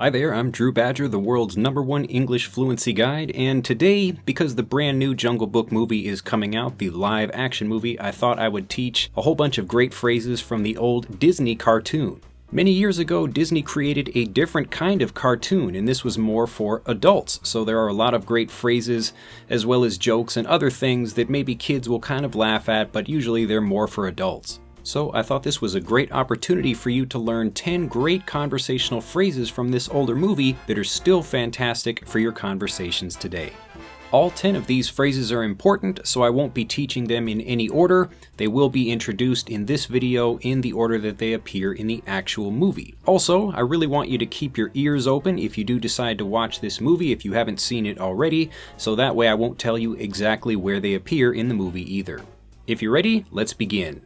Hi there, I'm Drew Badger, the world's #1 English fluency guide, and today, because the brand new Jungle Book movie is coming out, the live action movie, I thought I would teach a whole bunch of great phrases from the old Disney cartoon. Many years ago, Disney created a different kind of cartoon, and this was more for adults, so there are a lot of great phrases, as well as jokes and other things that maybe kids will kind of laugh at, but usually they're more for adults. So I thought this was a great opportunity for you to learn 10 great conversational phrases from this older movie that are still fantastic for your conversations today. All 10 of these phrases are important, so I won't be teaching them in any order. They will be introduced in this video in the order that they appear in the actual movie. Also, I really want you to keep your ears open if you do decide to watch this movie if you haven't seen it already, so that way I won't tell you exactly where they appear in the movie either. If you're ready, let's begin.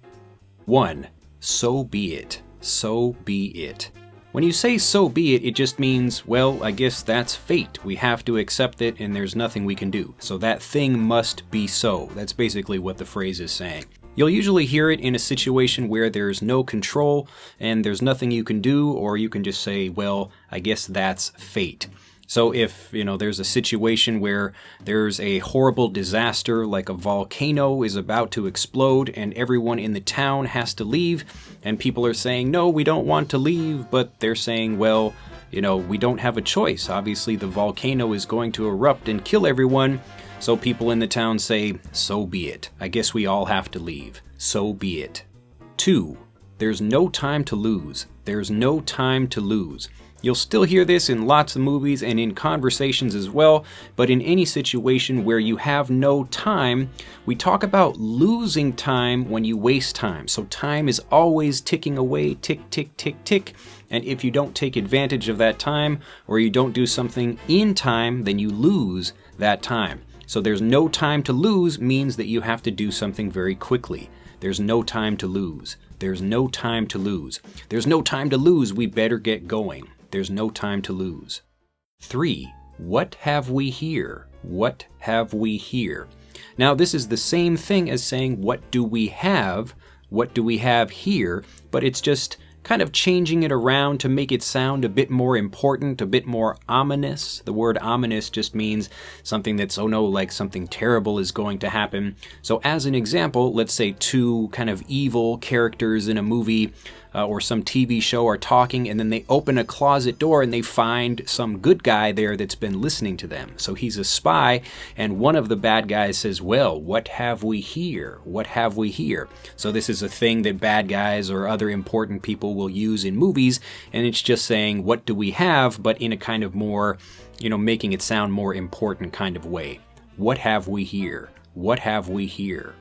1. So be it. So be it. When you say so be it, it just means, well, I guess that's fate. We have to accept it and there's nothing we can do. So that thing must be so. That's basically what the phrase is saying. You'll usually hear it in a situation where there's no control and there's nothing you can do, or you can just say, well, I guess that's fate. So if, there's a situation where there's a horrible disaster, like a volcano is about to explode and everyone in the town has to leave, and people are saying, no, we don't want to leave, but they're saying, well, we don't have a choice. Obviously, the volcano is going to erupt and kill everyone, so people in the town say, so be it. I guess we all have to leave. So be it. 2. There's no time to lose. There's no time to lose. You'll still hear this in lots of movies and in conversations as well, but in any situation where you have no time, we talk about losing time when you waste time. So time is always ticking away, tick, tick, tick, tick, and if you don't take advantage of that time, or you don't do something in time, then you lose that time. So there's no time to lose means that you have to do something very quickly. There's no time to lose. There's no time to lose. There's no time to lose, we better get going. There's no time to lose. 3. What have we here? What have we here? Now, this is the same thing as saying, what do we have? What do we have here? But it's just kind of changing it around to make it sound a bit more important, a bit more ominous. The word ominous just means something that's, oh no, like something terrible is going to happen. So as an example, let's say two kind of evil characters in a movie or some TV show are talking, and then they open a closet door and they find some good guy there that's been listening to them. So he's a spy, and one of the bad guys says, well, what have we here? What have we here? So this is a thing that bad guys or other important people will use in movies, and it's just saying, what do we have, but in a kind of more, making it sound more important kind of way. What have we here? What have we here?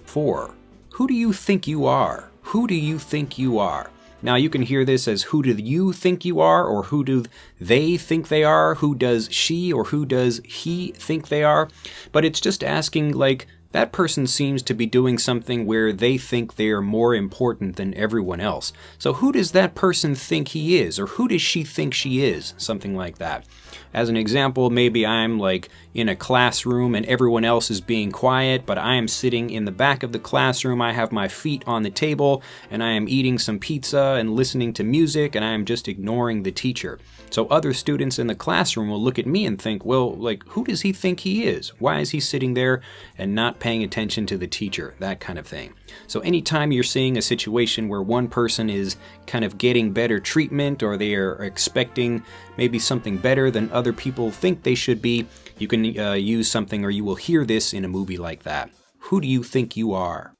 4. Who do you think you are? Who do you think you are? Now you can hear this as who do you think you are, or who do they think they are, who does she or who does he think they are, but it's just asking like, that person seems to be doing something where they think they are more important than everyone else. So who does that person think he is, or who does she think she is? Something like that. As an example, maybe I'm like in a classroom and everyone else is being quiet, but I am sitting in the back of the classroom. I have my feet on the table and I am eating some pizza and listening to music, and I am just ignoring the teacher. So other students in the classroom will look at me and think, well, like, who does he think he is? Why is he sitting there and not paying attention to the teacher? That kind of thing. So anytime you're seeing a situation where one person is kind of getting better treatment, or they are expecting maybe something better than other people think they should be, you can use something, or you will hear this in a movie like that. Who do you think you are?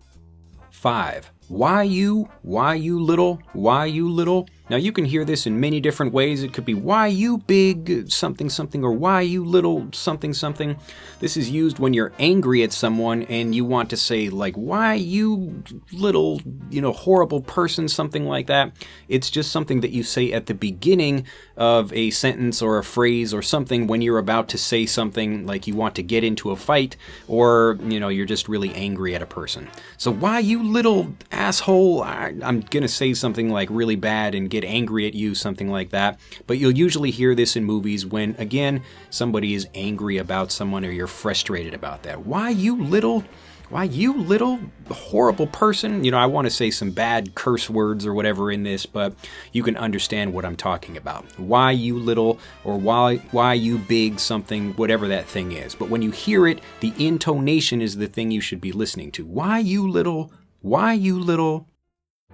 5. Why you? Why you little? Why you little? Now you can hear this in many different ways. It could be why you big something something, or why you little something something. This is used when you're angry at someone and you want to say like, why you little, horrible person, something like that. It's just something that you say at the beginning of a sentence or a phrase or something when you're about to say something like you want to get into a fight, or, you're just really angry at a person. So why you little asshole, I'm gonna say something like really bad and get angry at you, something like that. But you'll usually hear this in movies when, again, somebody is angry about someone or you're frustrated about that. Why you little, Why, you little horrible person. I want to say some bad curse words or whatever in this, but you can understand what I'm talking about. Why, you little, or why you big something, whatever that thing is. But when you hear it, the intonation is the thing you should be listening to. Why, you little, why, you little.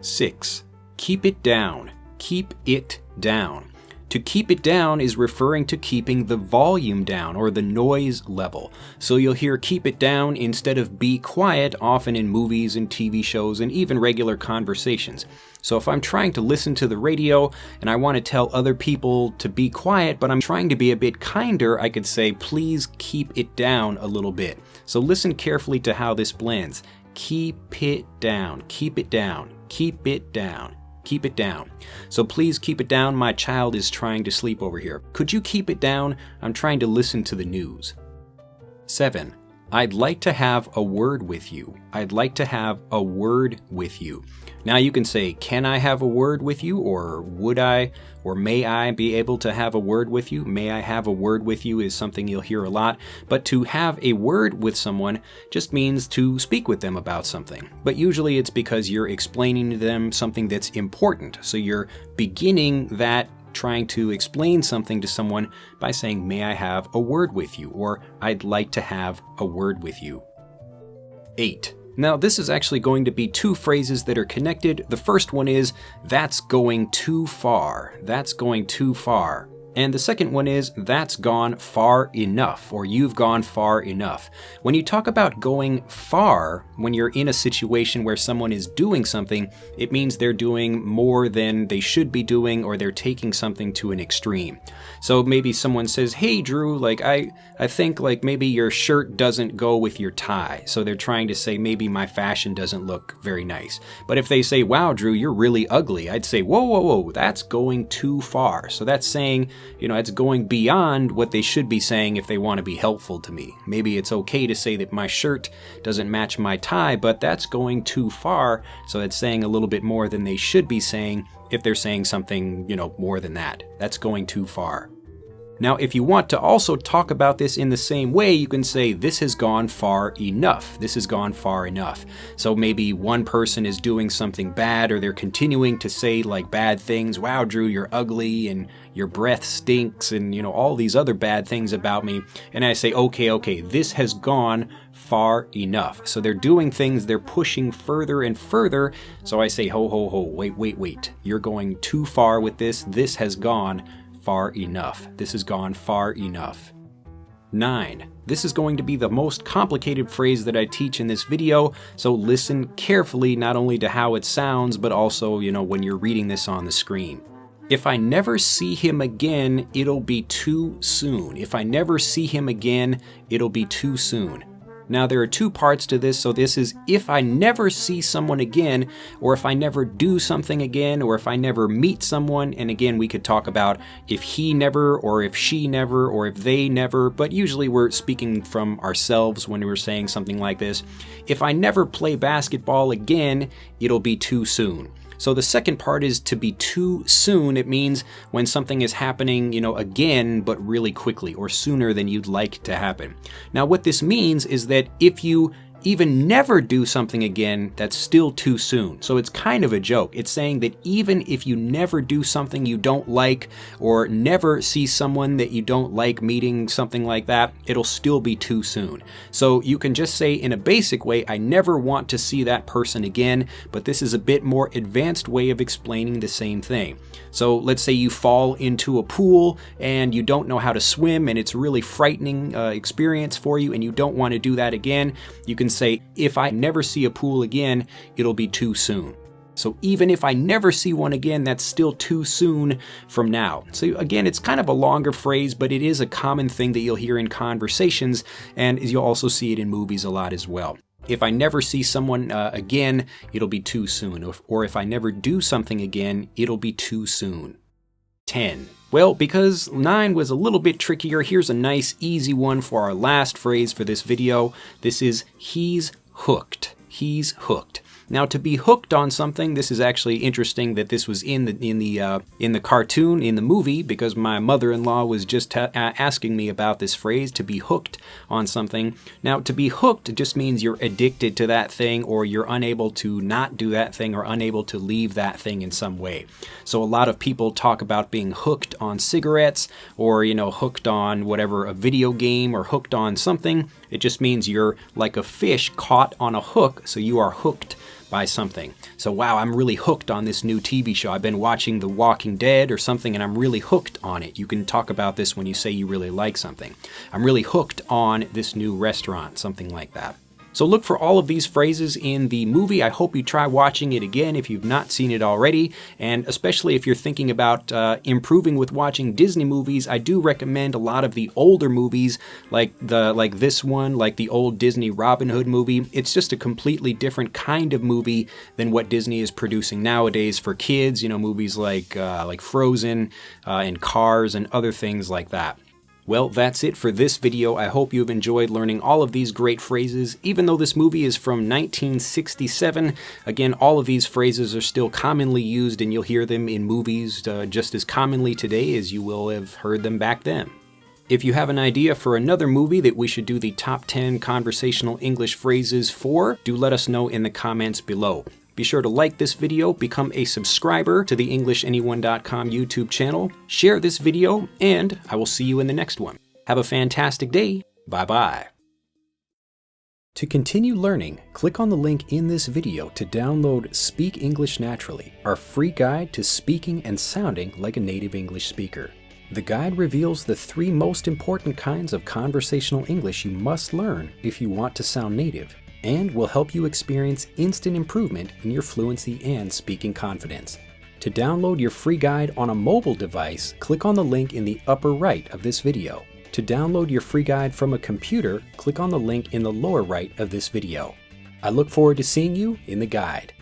6. Keep it down. Keep it down. To keep it down is referring to keeping the volume down or the noise level. So you'll hear keep it down instead of be quiet often in movies and TV shows and even regular conversations. So if I'm trying to listen to the radio and I want to tell other people to be quiet, but I'm trying to be a bit kinder, I could say, please keep it down a little bit. So listen carefully to how this blends. Keep it down, keep it down, keep it down. Keep it down. So please keep it down. My child is trying to sleep over here. Could you keep it down? I'm trying to listen to the news. 7. I'd like to have a word with you. I'd like to have a word with you. Now you can say, can I have a word with you? Or would I? Or may I be able to have a word with you? May I have a word with you is something you'll hear a lot. But to have a word with someone just means to speak with them about something. But usually it's because you're explaining to them something that's important. So you're beginning that trying to explain something to someone by saying, may I have a word with you? Or I'd like to have a word with you. 8. Now, this is actually going to be two phrases that are connected. The first one is, that's going too far. That's going too far. And the second one is, that's gone far enough, or you've gone far enough. When you talk about going far, when you're in a situation where someone is doing something, it means they're doing more than they should be doing, or they're taking something to an extreme. So maybe someone says, hey Drew, I think maybe your shirt doesn't go with your tie. So they're trying to say maybe my fashion doesn't look very nice. But if they say, wow Drew, you're really ugly, I'd say, whoa, that's going too far. So that's saying, it's going beyond what they should be saying if they want to be helpful to me. Maybe it's okay to say that my shirt doesn't match my tie, but that's going too far. So it's saying a little bit more than they should be saying if they're saying something, more than that. That's going too far. Now, if you want to also talk about this in the same way, you can say, this has gone far enough. This has gone far enough. So maybe one person is doing something bad, or they're continuing to say bad things. Wow, Drew, you're ugly, and your breath stinks, and all these other bad things about me. And I say, okay, this has gone far enough. So they're doing things, they're pushing further and further. So I say, ho, wait. You're going too far with this. This has gone far enough. This has gone far enough. 9. This is going to be the most complicated phrase that I teach in this video, so listen carefully not only to how it sounds, but also, when you're reading this on the screen. If I never see him again, it'll be too soon. If I never see him again, it'll be too soon. Now, there are two parts to this, so this is if I never see someone again, or if I never do something again, or if I never meet someone, and again, we could talk about if he never, or if she never, or if they never, but usually we're speaking from ourselves when we're saying something like this. If I never play basketball again, it'll be too soon. So the second part is to be too soon. It means when something is happening, again, but really quickly or sooner than you'd like to happen. Now, what this means is that if you even never do something again, that's still too soon. So it's kind of a joke. It's saying that even if you never do something you don't like, or never see someone that you don't like meeting, something like that, it'll still be too soon. So you can just say in a basic way, I never want to see that person again, but this is a bit more advanced way of explaining the same thing. So let's say you fall into a pool and you don't know how to swim, and it's a really frightening experience for you, and you don't want to do that again. You can say, if I never see a pool again, it'll be too soon. So even if I never see one again, that's still too soon from now. So again, it's kind of a longer phrase, but it is a common thing that you'll hear in conversations, and you'll also see it in movies a lot as well. If I never see someone again, it'll be too soon. Or if I never do something again, it'll be too soon. 10. Well, because 9 was a little bit trickier, here's a nice easy one for our last phrase for this video. This is he's hooked. He's hooked. Now, to be hooked on something, this is actually interesting that this was in the cartoon, in the movie, because my mother-in-law was just asking me about this phrase, to be hooked on something. Now, to be hooked just means you're addicted to that thing, or you're unable to not do that thing, or unable to leave that thing in some way. So a lot of people talk about being hooked on cigarettes, or, hooked on whatever, a video game, or hooked on something. It just means you're like a fish caught on a hook, so you are hooked by something. So wow, I'm really hooked on this new TV show. I've been watching The Walking Dead or something, and I'm really hooked on it. You can talk about this when you say you really like something. I'm really hooked on this new restaurant, something like that. So look for all of these phrases in the movie. I hope you try watching it again if you've not seen it already, and especially if you're thinking about improving with watching Disney movies, I do recommend a lot of the older movies, like this one, like the old Disney Robin Hood movie. It's just a completely different kind of movie than what Disney is producing nowadays for kids. Movies like Frozen and Cars and other things like that. Well, that's it for this video. I hope you've enjoyed learning all of these great phrases. Even though this movie is from 1967, again, all of these phrases are still commonly used, and you'll hear them in movies just as commonly today as you will have heard them back then. If you have an idea for another movie that we should do the top 10 conversational English phrases for, do let us know in the comments below. Be sure to like this video, become a subscriber to the EnglishAnyone.com YouTube channel, share this video, and I will see you in the next one. Have a fantastic day. Bye-bye. To continue learning, click on the link in this video to download Speak English Naturally, our free guide to speaking and sounding like a native English speaker. The guide reveals the 3 most important kinds of conversational English you must learn if you want to sound native, and will help you experience instant improvement in your fluency and speaking confidence. To download your free guide on a mobile device, click on the link in the upper right of this video. To download your free guide from a computer, click on the link in the lower right of this video. I look forward to seeing you in the guide.